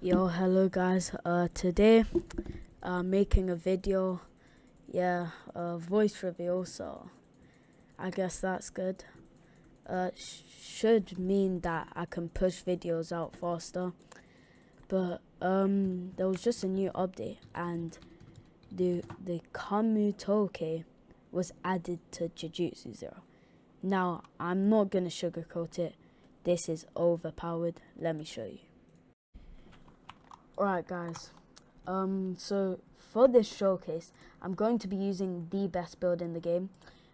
Yo, hello guys. Today I'm making a video. Voice reveal, so I guess that's good. Should mean that I can push videos out faster. But there was just a new update, and the Kamutoke was added to JJZ 0. Now I'm not gonna sugarcoat it. This is overpowered. Let me show you. Alright guys, so for this showcase, I'm going to be using the best build in the game,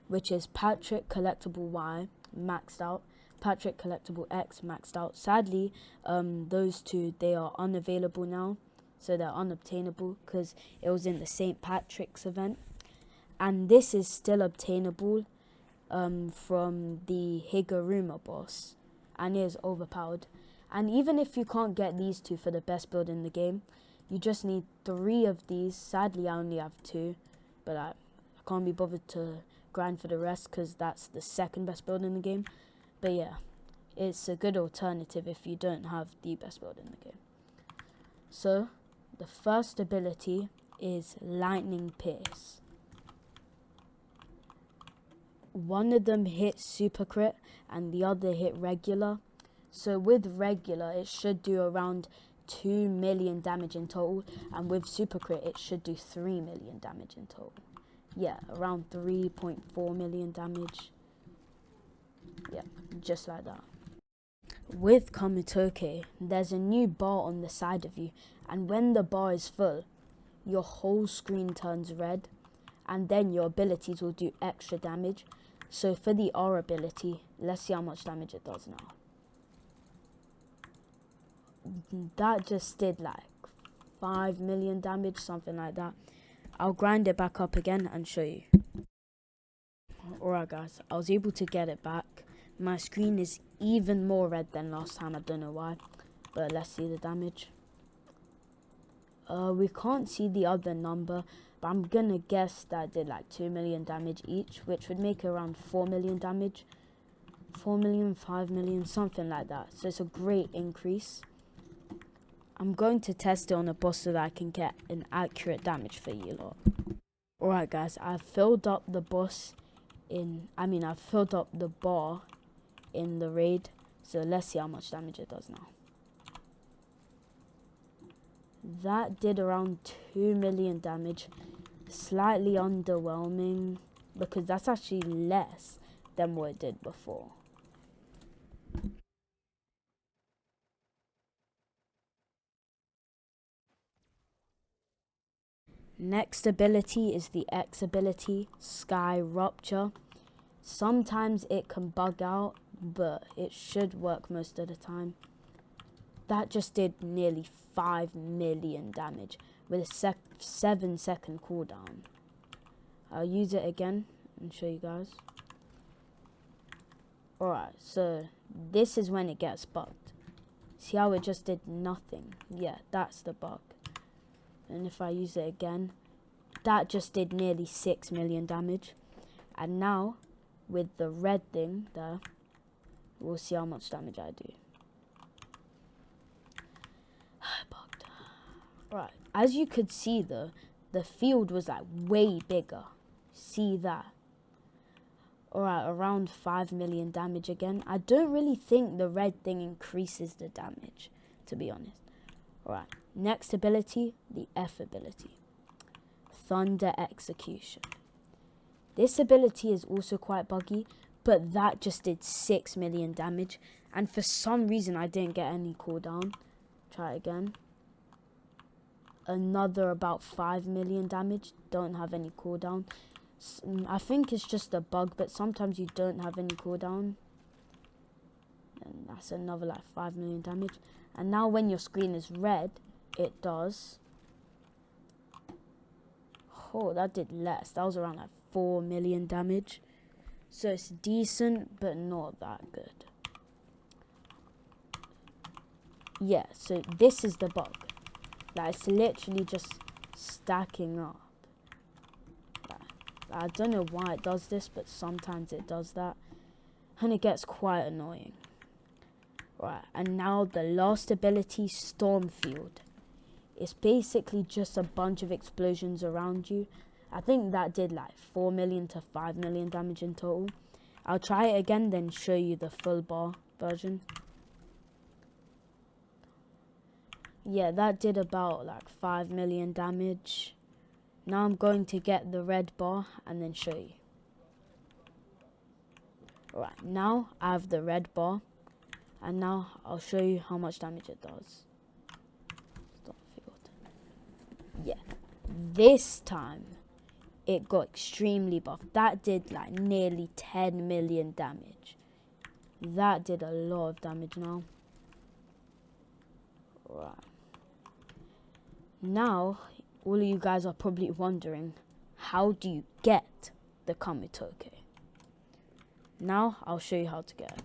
which is Patrick Collectible Y maxed out, Patrick Collectible X maxed out. Sadly, those two, they are unavailable now, so they're unobtainable because it was in the St. Patrick's event. And this is still obtainable from the Higuruma boss, and it is overpowered. And even if you can't get these two for the best build in the game, you just need 3 of these. Sadly, I only have 2, but I can't be bothered to grind for the rest because that's the second best build in the game. But yeah, it's a good alternative if you don't have the best build in the game. So, the first ability is Lightning Pierce. One of them hits super crit and the other hit regular. So with regular, it should do around 2 million damage in total, and with super crit, it should do 3 million damage in total. Yeah, around 3.4 million damage. Yeah, just like that. With Kamutoke, there's a new bar on the side of you, and when the bar is full, your whole screen turns red, and then your abilities will do extra damage. So for the R ability, let's see how much damage it does now. That just did like 5 million damage, something like that. I'll grind it back up again and show you. Alright guys, I was able to get it back. My screen is even more red than last time, I don't know why, but let's see the damage. We can't see the other number, but I'm gonna guess that it did like 2 million damage each, which would make around 4 million damage. 4 million, 5 million, something like that. So it's a great increase. I'm going to test it on a boss so that I can get an accurate damage for you lot. Alright guys, I've filled up the boss I've filled up the bar in the raid. So let's see how much damage it does now. That did around 2 million damage. Slightly underwhelming because that's actually less than what it did before. Next ability is the X ability, Sky Rupture. Sometimes it can bug out, but it should work most of the time. That just did nearly 5 million damage with a 7-second cooldown. I'll use it again and show you guys. Alright, so this is when it gets bugged. See how it just did nothing? Yeah, that's the bug. And if I use it again, that just did nearly 6 million damage. And now, with the red thing there, we'll see how much damage I do. Bugged. Right, as you could see though, the field was like way bigger. See that? Alright, around 5 million damage again. I don't really think the red thing increases the damage, to be honest. Alright, next ability, the F ability. Thunder Execution. This ability is also quite buggy, but that just did 6 million damage. And for some reason, I didn't get any cooldown. Try it again. Another about 5 million damage. Don't have any cooldown. I think it's just a bug, but sometimes you don't have any cooldown. And that's another like 5 million damage. And now when your screen is red, it does. Oh, that did less. That was around like 4 million damage. So it's decent, but not that good. Yeah, so this is the bug. Like, it's literally just stacking up. I don't know why it does this, but sometimes it does that. And it gets quite annoying. Right, and now the last ability, Stormfield. It's basically just a bunch of explosions around you. I think that did like 4 million to 5 million damage in total. I'll try it again, then show you the full bar version. Yeah, that did about like 5 million damage. Now I'm going to get the red bar and then show you. Alright, now I have the red bar. And now I'll show you how much damage it does. Yeah, this time it got extremely buffed. That did like nearly 10 million damage. That did a lot of damage now. Right. Now, all of you guys are probably wondering, how do you get the Kamutoke? Now, I'll show you how to get it.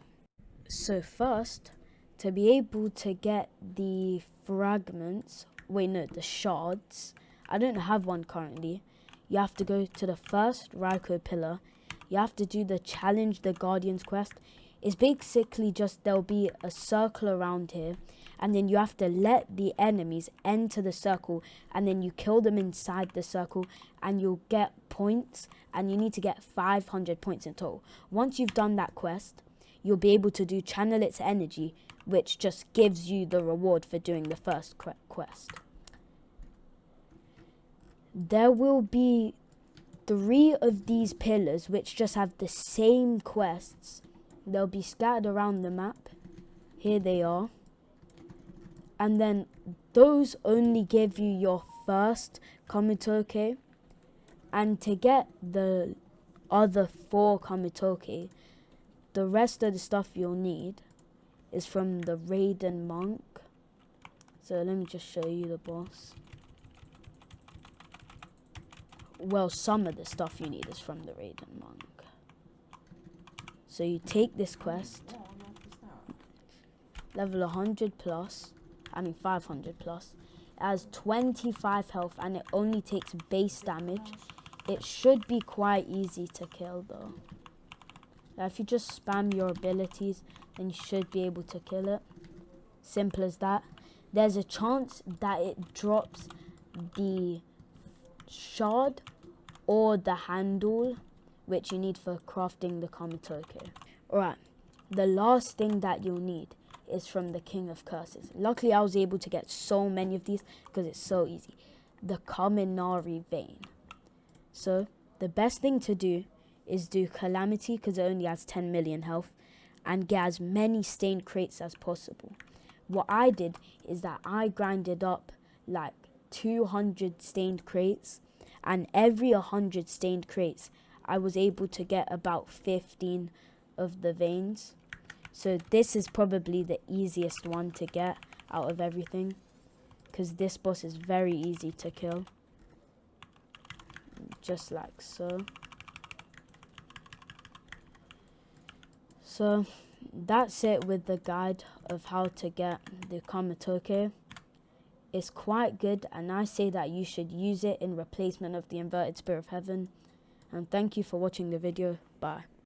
So first, to be able to get the fragments, the shards, I don't have one currently. You have to go to the first Raiko pillar. You have to do the Challenge the Guardians quest. It's basically just there'll be a circle around here, and then you have to let the enemies enter the circle, and then you kill them inside the circle, and you'll get points, and you need to get 500 points in total. Once you've done that quest, you'll be able to do Channel its Energy, which just gives you the reward for doing the first quest. There will be 3 of these pillars which just have the same quests. They'll be scattered around the map. Here they are. And then those only give you your first Kamutoke. And to get the other 4 Kamutoke, the rest of the stuff you'll need is from the Raiden Monk. So let me just show you the boss. Well, some of the stuff you need is from the Raiden Monk. So you take this quest, level 100 plus, 500 plus. It has 25 health and it only takes base damage. It should be quite easy to kill though. If you just spam your abilities, then you should be able to kill it. Simple as that. There's a chance that it drops the shard or the handle, which you need for crafting the Kamutoke. Alright, the last thing that you'll need is from the King of Curses. Luckily, I was able to get so many of these because it's so easy. The Kaminari Vein. So, the best thing to do is do Calamity because it only has 10 million health and get as many stained crates as possible. What I did is that I grinded up like 200 stained crates, and every 100 stained crates I was able to get about 15 of the veins. So this is probably the easiest one to get out of everything because this boss is very easy to kill. Just like so. So that's it with the guide of how to get the Kamutoke. It's quite good and I say that you should use it in replacement of the inverted Spear of Heaven. And thank you for watching the video. Bye.